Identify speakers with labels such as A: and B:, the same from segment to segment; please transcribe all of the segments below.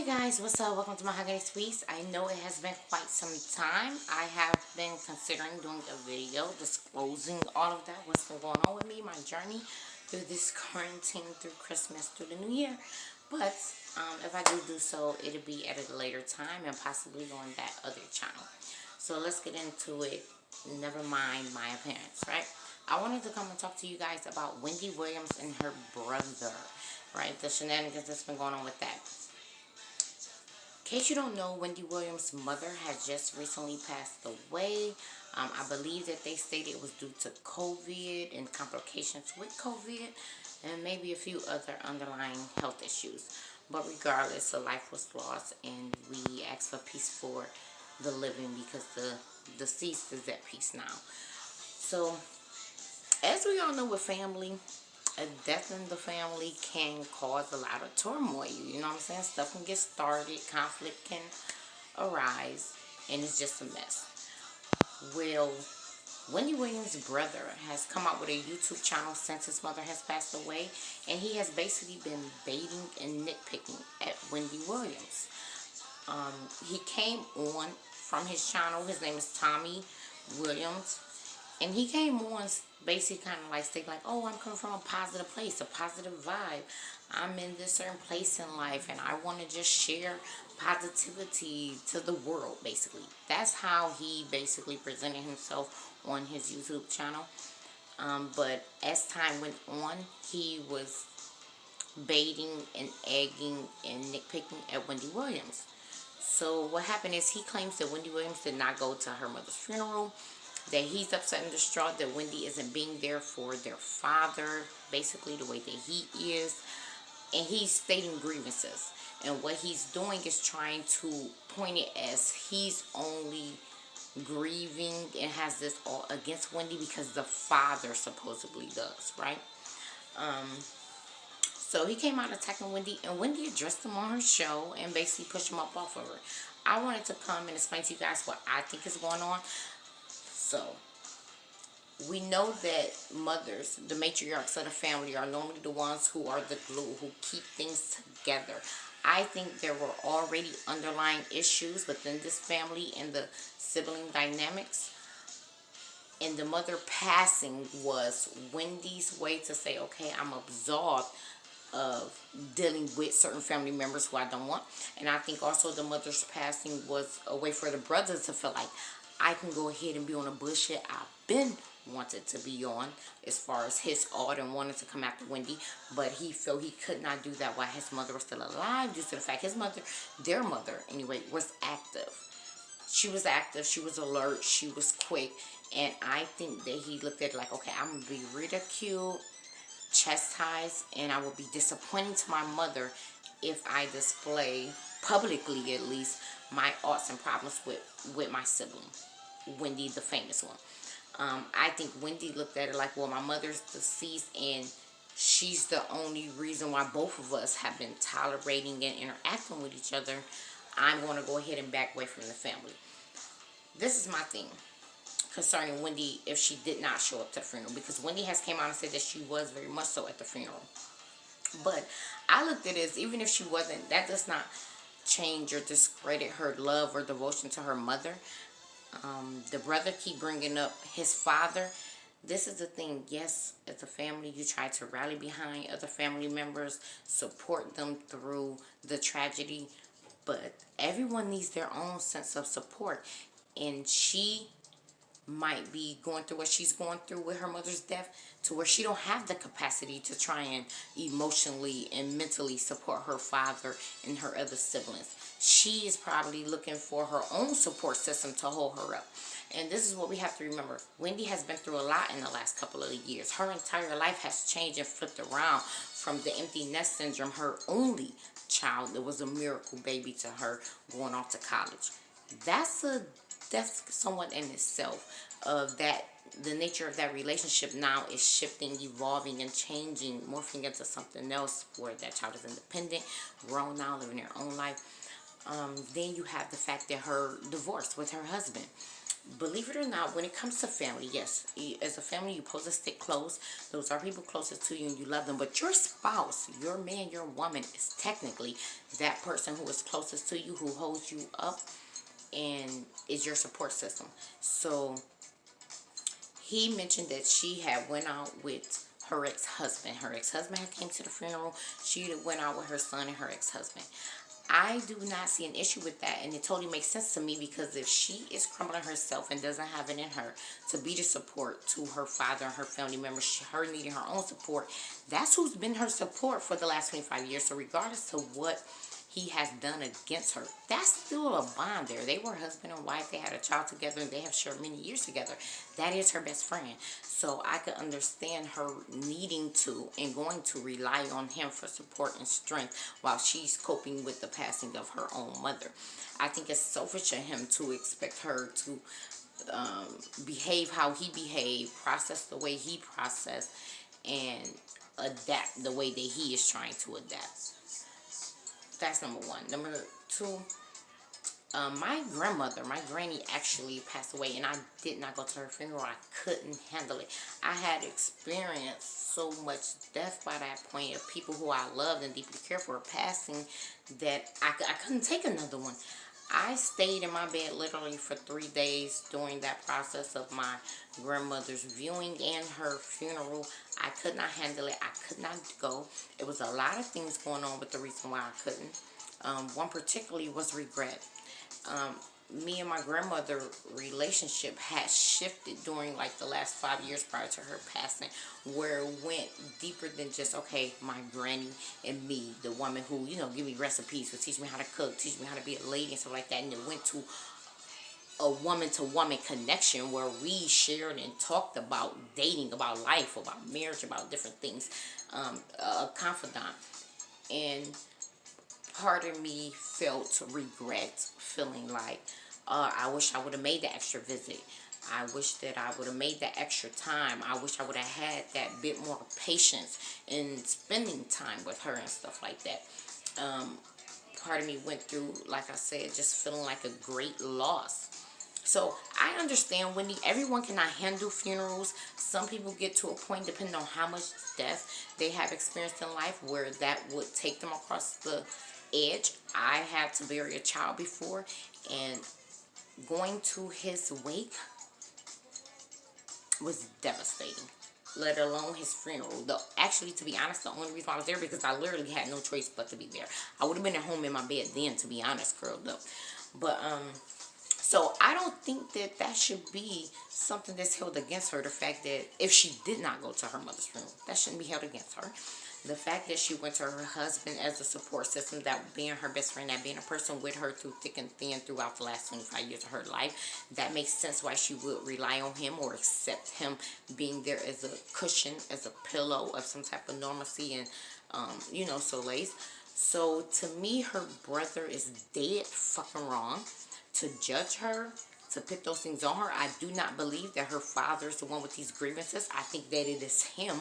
A: Guys, what's up? Welcome to my Mahogany Sweets. I know it has been quite some time. I have been considering doing a video disclosing all of that, what's been going on with me, my journey through this quarantine, through Christmas, through the new year. But if I do so, it'll be at a later time and possibly on that other channel. So let's get into it. Never mind my appearance, right? I wanted to come and talk to you guys about Wendy Williams and her brother, right? The shenanigans that's been going on with that. In case you don't know, Wendy Williams' mother has just recently passed away. I believe that they stated it was due to COVID and complications with COVID and maybe a few other underlying health issues. But regardless, a life was lost, and we ask for peace for the living because the deceased is at peace now. So, as we all know with family, a death in the family can cause a lot of turmoil. You know what I'm saying? Stuff can get started, conflict can arise, and it's just a mess. Well, Wendy Williams' brother has come out with a YouTube channel since his mother has passed away, and he has basically been baiting and nitpicking at Wendy Williams. He came on from his channel. His name is Tommy Williams. And he came on basically kind of like stating like, oh, I'm coming from a positive place, a positive vibe. I'm in this certain place in life, and I want to just share positivity to the world, basically. That's how he basically presented himself on his YouTube channel. But as time went on, he was baiting and egging and nitpicking at Wendy Williams. So what happened is he claims that Wendy Williams did not go to her mother's funeral, that he's upset and distraught that Wendy isn't being there for their father, basically the way that he is. And he's stating grievances. And what he's doing is trying to point it as he's only grieving and has this all against Wendy because the father supposedly does, right? So he came out attacking Wendy, and Wendy addressed him on her show and basically pushed him up off of her. I wanted to come and explain to you guys what I think is going on. So, we know that mothers, the matriarchs of the family, are normally the ones who are the glue, who keep things together. I think there were already underlying issues within this family and the sibling dynamics. And the mother passing was Wendy's way to say, okay, I'm absolved of dealing with certain family members who I don't want. And I think also the mother's passing was a way for the brothers to feel like, I can go ahead and be on a bullshit I've been wanted to be on, as far as his art and wanted to come after Wendy, but he felt he could not do that while his mother was still alive due to the fact his mother, their mother anyway, was active. She was active, she was alert, she was quick, and I think that he looked at it like, okay, I'm going to be ridiculed, chastised, and I will be disappointing to my mother if I display, publicly at least, my arts and problems with my sibling, Wendy, the famous one. I think Wendy looked at it like, well, my mother's deceased, and she's the only reason why both of us have been tolerating and interacting with each other. I'm going to go ahead and back away from the family. This is my thing concerning Wendy if she did not show up to the funeral, because Wendy has came out and said that she was very much so at the funeral. But I looked at it as, even if she wasn't, that does not change or discredit her love or devotion to her mother. The brother keep bringing up his father. This is the thing. Yes, as a family, you try to rally behind other family members, support them through the tragedy, but everyone needs their own sense of support. And she might be going through what she's going through with her mother's death, to where she don't have the capacity to try and emotionally and mentally support her father and her other siblings. She is probably looking for her own support system to hold her up. And this is what we have to remember. Wendy has been through a lot in the last couple of years. Her entire life has changed and flipped around from the empty nest syndrome. Her only child, it was a miracle baby to her, going off to college. That's somewhat in itself, of that the nature of that relationship now is shifting, evolving, and changing, morphing into something else where that child is independent, grown now, living their own life. Then you have the fact that her divorce with her husband. Believe it or not, when it comes to family, yes, as a family, you're supposed to stick close. Those are people closest to you and you love them. But your spouse, your man, your woman is technically that person who is closest to you, who holds you up and is your support system. So he mentioned that she had went out with her ex-husband. Her ex-husband had came to the funeral. She went out with her son and her ex-husband. I do not see an issue with that, and it totally makes sense to me, because if she is crumbling herself and doesn't have it in her to be the support to her father and her family members, her needing her own support, that's who's been her support for the last 25 years. So regardless of what he has done against her, that's still a bond there. They were husband and wife. They had a child together, and they have shared many years together. That is her best friend. So I could understand her needing to and going to rely on him for support and strength while she's coping with the passing of her own mother. I think it's selfish of him to expect her to behave how he behaved, process the way he processed, and adapt the way that he is trying to adapt. That's number one. Number two, my grandmother, my granny, actually passed away, and I did not go to her funeral. I couldn't handle it. I had experienced so much death by that point of people who I loved and deeply cared for passing that I couldn't take another one. I stayed in my bed literally for 3 days during that process of my grandmother's viewing and her funeral. I could not handle it. I could not go. It was a lot of things going on with the reason why I couldn't. One particularly was regret. Me and my grandmother relationship had shifted during like the last 5 years prior to her passing, where it went deeper than just, okay, my granny and me, the woman who, give me recipes, would teach me how to cook, teach me how to be a lady and stuff like that. And it went to a woman-to-woman connection where we shared and talked about dating, about life, about marriage, about different things, a confidant. And part of me felt regret, feeling like I wish I would have made the extra visit. I wish that I would have made that extra time. I wish I would have had that bit more patience in spending time with her and stuff like that. Part of me went through, like I said, just feeling like a great loss. So I understand, Wendy, everyone cannot handle funerals. Some people get to a point, depending on how much death they have experienced in life, where that would take them across the edge. I had to bury a child before, and going to his wake was devastating, let alone his funeral. Actually, to be honest, the only reason I was there because I literally had no choice but to be there. I would have been at home in my bed then, to be honest, curled up. But so I don't think that should be something that's held against her. The fact that if she did not go to her mother's funeral, that shouldn't be held against her. The fact that she went to her husband as a support system, that being her best friend, that being a person with her through thick and thin throughout the last 25 years of her life, that makes sense why she would rely on him or accept him being there as a cushion, as a pillow of some type of normalcy and, solace. So to me, her brother is dead fucking wrong to judge her, to put those things on her. I do not believe that her father is the one with these grievances. I think that it is him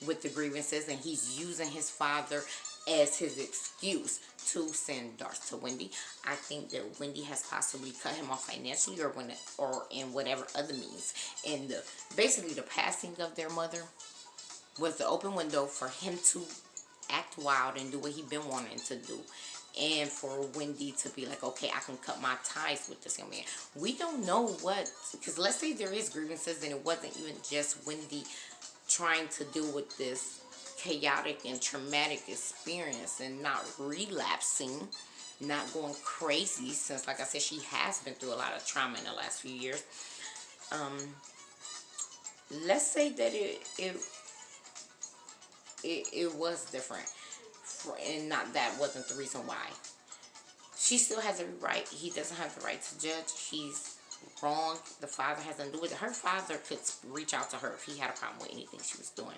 A: with the grievances, and he's using his father as his excuse to send darts to Wendy. I think that Wendy has possibly cut him off financially or in whatever other means. And basically the passing of their mother was the open window for him to act wild and do what he'd been wanting to do. And for Wendy to be like, okay, I can cut my ties with this young man. We don't know what, because let's say there is grievances and it wasn't even just Wendy trying to deal with this chaotic and traumatic experience and not relapsing, not going crazy, since, like I said, she has been through a lot of trauma in the last few years. Let's say that it was different, and not that wasn't the reason why. She still has every right. He doesn't have the right to judge. He's wrong. The father has nothing to do with it. Her father could reach out to her if he had a problem with anything she was doing.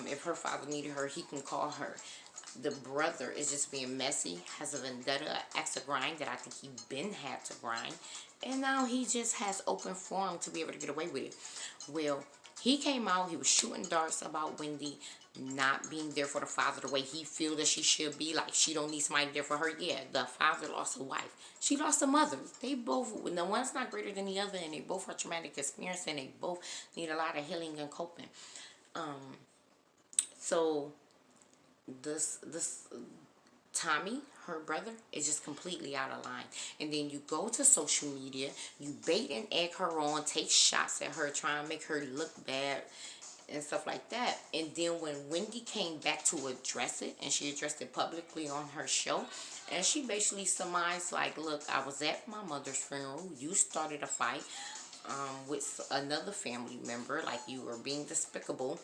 A: If her father needed her, he can call her. The brother is just being messy, has a vendetta, acts a grind that I think he been had to grind, and now he just has open forum to be able to get away with it. Well, he came out, he was shooting darts about Wendy. not being there for the father the way he feel that she should be. Like, she don't need somebody there for her. Yeah, the father lost a wife. She lost a mother. They both, no one's not greater than the other, and they both are traumatic experience, and they both need a lot of healing and coping. So this Tommy, her brother, is just completely out of line. And then you go to social media, you bait and egg her on, take shots at her, try and make her look bad and stuff like that. And then when Wendy came back to address it, and she addressed it publicly on her show, and she basically surmised, like, look, I was at my mother's funeral. You started a fight with another family member, like you were being despicable.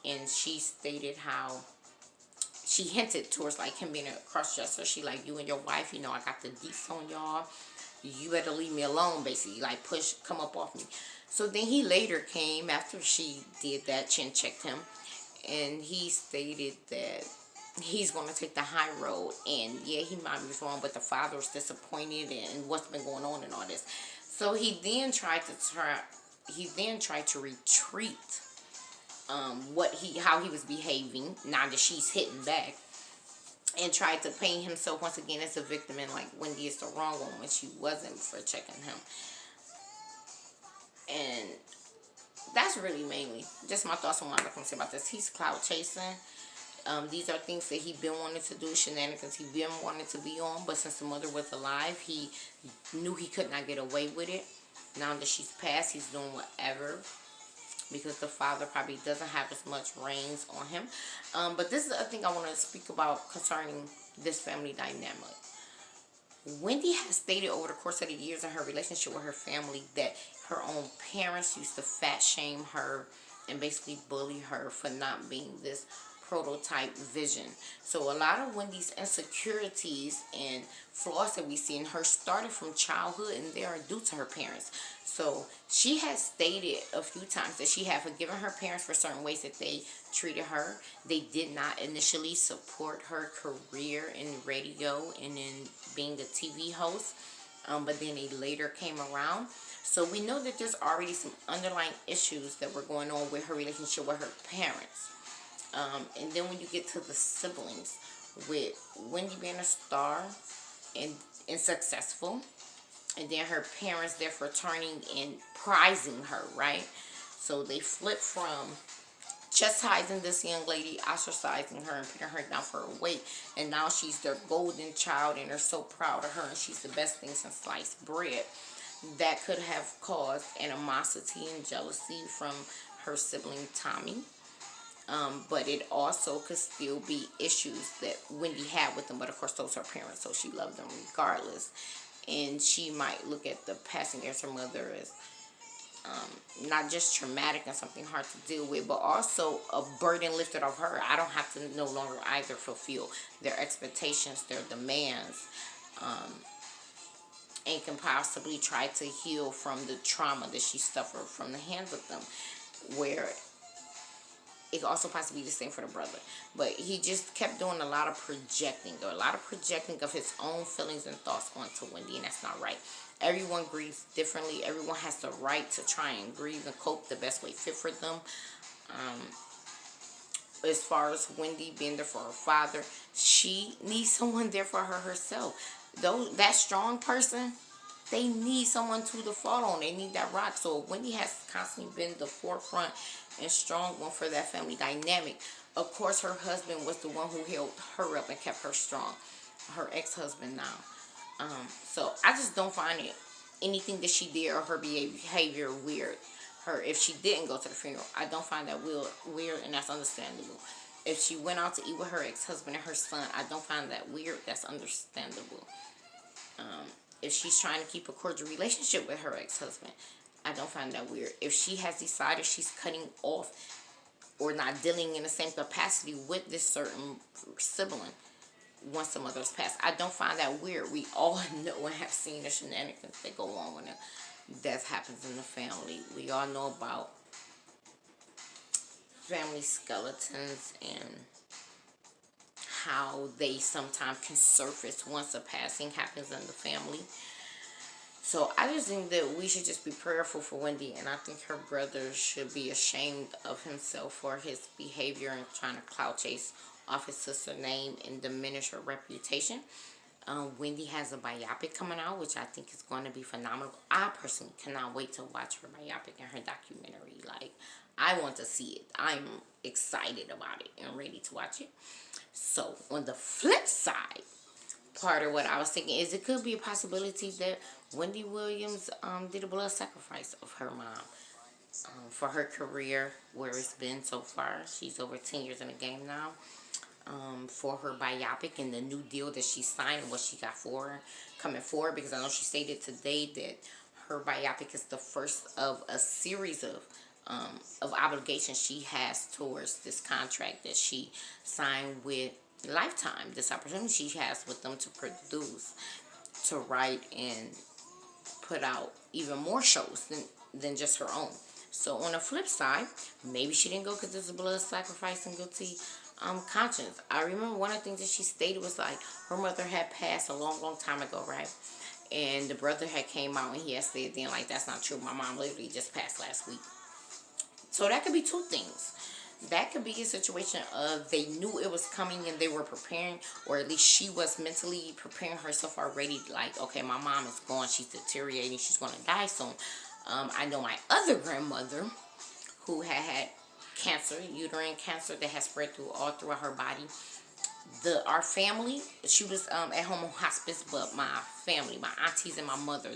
A: And she stated how she hinted towards, like, him being a cross-dresser. She like, you and your wife, you know, I got the deets on y'all. You better leave me alone, basically. Like, come up off me. So then he later came, after she did that, chin checked him, and he stated that he's going to take the high road. And yeah, he might be wrong, but the father was disappointed and what's been going on and all this. So he then tried to retreat how he was behaving now that she's hitting back, and tried to paint himself once again as a victim, and like Wendy is the wrong one when she wasn't for checking him. And that's really mainly just my thoughts on what I'm going to say about this. He's clout chasing. These are things that he been wanting to do, shenanigans he been wanting to be on, but since the mother was alive, he knew he could not get away with it. Now that she's passed, he's doing whatever, because the father probably doesn't have as much reins on him. But this is a thing I want to speak about concerning this family dynamic. Wendy has stated over the course of the years in her relationship with her family that her own parents used to fat shame her and basically bully her for not being this prototype vision. So a lot of Wendy's insecurities and flaws that we see in her started from childhood, and they are due to her parents. So she has stated a few times that she had forgiven her parents for certain ways that they treated her. They did not initially support her career in radio and in being a TV host, but then they later came around. So we know that there's already some underlying issues that were going on with her relationship with her parents. And then when you get to the siblings, with Wendy being a star and successful, and then her parents therefore turning and prizing her, right? So they flip from chastising this young lady, ostracizing her, and putting her down for her weight, and now she's their golden child, and they're so proud of her, and she's the best thing since sliced bread. That could have caused animosity and jealousy from her sibling Tommy. But it also could still be issues that Wendy had with them. But of course, those are her parents, so she loved them regardless. And she might look at the passing of her mother as not just traumatic and something hard to deal with, but also a burden lifted off her. I don't have to no longer either fulfill their expectations, their demands, and can possibly try to heal from the trauma that she suffered from the hands of them, where it could also possibly be the same for the brother. But he just kept doing a lot of projecting of his own feelings and thoughts onto Wendy, and that's not right. Everyone grieves differently. Everyone has the right to try and grieve and cope the best way fit for them. As far as Wendy being there for her father, she needs someone there for her herself. Though that strong person, they need someone to fall on. They need that rock. So Wendy has constantly been the forefront and strong one for that family dynamic. Of course, her husband was the one who held her up and kept her strong. Her ex-husband now. So I just don't find anything that she did or her behavior weird. If she didn't go to the funeral, I don't find that weird, and that's understandable. If she went out to eat with her ex-husband and her son, I don't find that weird. That's understandable. If she's trying to keep a cordial relationship with her ex-husband, I don't find that weird. If she has decided she's cutting off or not dealing in the same capacity with this certain sibling once the mother's passed, I don't find that weird. We all know and have seen the shenanigans that go on when death happens in the family. We all know about family skeletons and how they sometimes can surface once a passing happens in the family. So I just think that we should just be prayerful for Wendy, and I think her brother should be ashamed of himself for his behavior and trying to clout chase off his sister's name and diminish her reputation. Wendy has a biopic coming out, which I think is going to be phenomenal. I personally cannot wait to watch her biopic and her documentary. Like, I want to see it. I'm excited about it and ready to watch it. So, on the flip side, part of what I was thinking is it could be a possibility that Wendy Williams did a blood sacrifice of her mom for her career, where it's been so far. She's over 10 years in the game now. For her biopic and the new deal that she signed and what she got for her coming forward, because I know she stated today that her biopic is the first of a series of obligations she has towards this contract that she signed with Lifetime, this opportunity she has with them to produce, to write, and put out even more shows than just her own. So on the flip side, maybe she didn't go because there's a blood sacrifice and guilty conscience. I remember one of the things that she stated was like her mother had passed a long time ago, right? And the brother had came out and he had said then like, that's not true. My mom literally just passed last week. So that could be two things. That could be a situation of they knew it was coming and they were preparing, or at least she was mentally preparing herself already. Like, okay, my mom is gone. She's deteriorating. She's going to die soon. I know my other grandmother who had cancer, uterine cancer that has spread all throughout her body. Our family, she was at home on hospice, but my family, my aunties and my mother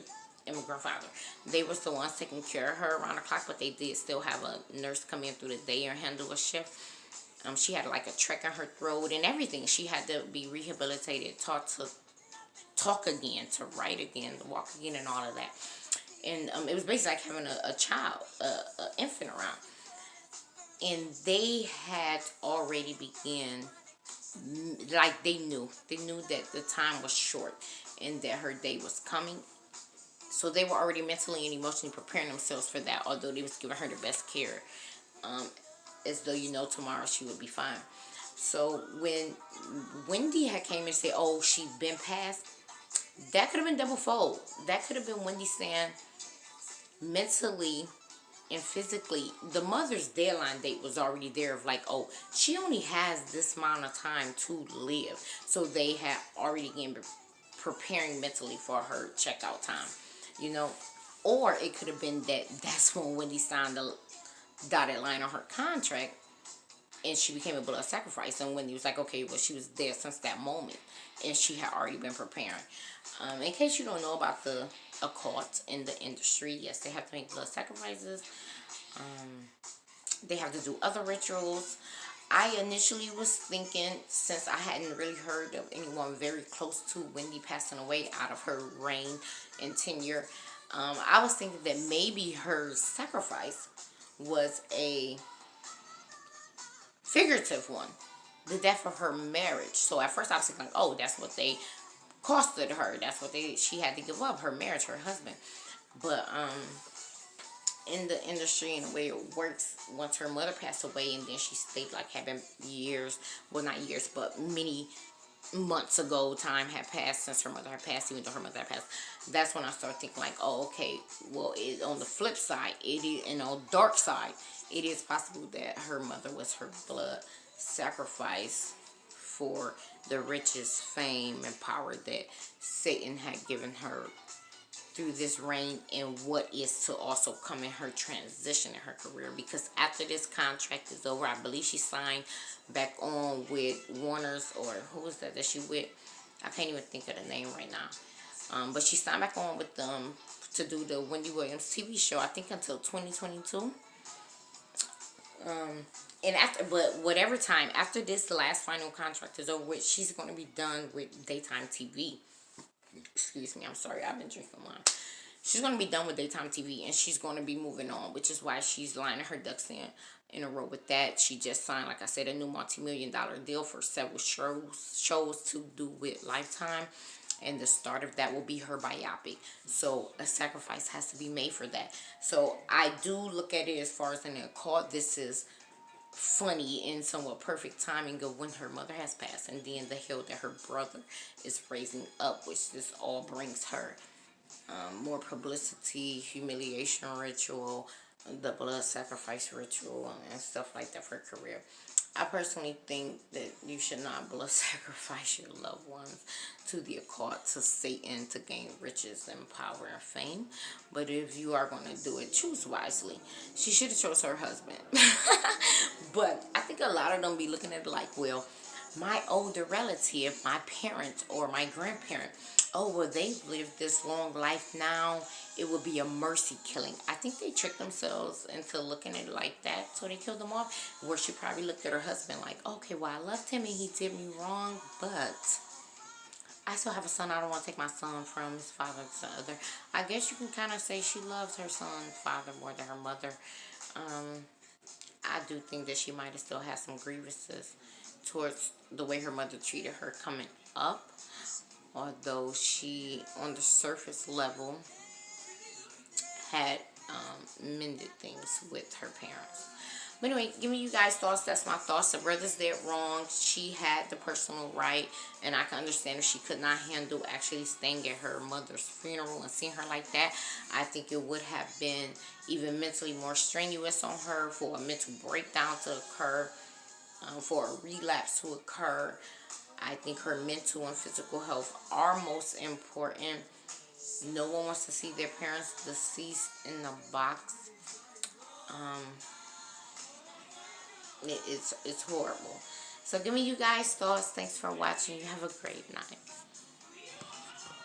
A: and my grandfather, they were the ones taking care of her around the clock, but they did still have a nurse come in through the day and handle a shift. She had like a trach in her throat and everything. She had to be rehabilitated, taught to talk again, to write again, to walk again, and all of that. And it was basically like having a child, an infant around. And they had already begun, like they knew that the time was short and that her day was coming. So they were already mentally and emotionally preparing themselves for that, although they was giving her the best care, as though tomorrow she would be fine. So when Wendy had came and said, oh, she's been passed, that could have been double fold. That could have been Wendy saying mentally and physically, the mother's deadline date was already there of like, oh, she only has this amount of time to live. So they had already been preparing mentally for her checkout time, Or it could have been that's when Wendy signed the dotted line on her contract and she became a blood sacrifice. And Wendy was like, okay, well, she was there since that moment and she had already been preparing. In case you don't know about the occult in the industry, yes, they have to make blood sacrifices. They have to do other rituals. I initially was thinking, since I hadn't really heard of anyone very close to Wendy passing away out of her reign and tenure, I was thinking that maybe her sacrifice was a figurative one, the death of her marriage. So at first I was thinking, oh, that's what they costed her. That's what she had to give up, her marriage, her husband. But in the industry and the way it works, once her mother passed away and then she stayed like having years, well, not years, but many months ago, time had passed since her mother had passed, even though her mother had passed. That's when I started thinking like, oh, okay, well, on the flip side, it is, and on the dark side, it is possible that her mother was her blood sacrifice for the riches, fame, and power that Satan had given her through this reign, and what is to also come in her transition in her career. Because after this contract is over, I believe she signed back on with Warner's, or who was that she with? I can't even think of the name right now. But she signed back on with them to do the Wendy Williams TV show, I think until 2022. And but whatever time after this, the last final contract is over with, she's going to be done with daytime TV. Excuse me, I'm sorry, I've been drinking wine. She's going to be done with daytime TV, and she's going to be moving on, which is why she's lining her ducks in a row with that. She just signed, like I said, a new multi-million-dollar deal for several shows to do with Lifetime, and the start of that will be her biopic. So a sacrifice has to be made for that. So I do look at it as far as an occult. This is funny and somewhat perfect timing of when her mother has passed, and then the hell that her brother is raising up, which this all brings her more publicity, humiliation ritual, the blood sacrifice ritual, and stuff like that for a career. I personally think that you should not blood sacrifice your loved ones to the occult, to Satan, to gain riches and power and fame. But if you are going to do it, choose wisely. She should have chose her husband. But I think a lot of them be looking at it like, well, my older relative, my parent or my grandparent, oh, well, they've lived this long life now. It would be a mercy killing. I think they tricked themselves into looking at it like that, so they killed them off. Where she probably looked at her husband like, okay, well, I loved him and he did me wrong, but I still have a son. I don't want to take my son from his father to the other. I guess you can kind of say she loves her son's father more than her mother. I do think that she might have still had some grievances towards the way her mother treated her coming up, although she, on the surface level, had mended things with her parents. But anyway, giving you guys thoughts. That's my thoughts. The brothers did wrong. She had the personal right, and I can understand if she could not handle actually staying at her mother's funeral and seeing her like that. I think it would have been even mentally more strenuous on her for a mental breakdown to occur, for a relapse to occur. I think her mental and physical health are most important. No one wants to see their parents deceased in the box. It's horrible. So give me you guys thoughts. Thanks for watching. You have a great night.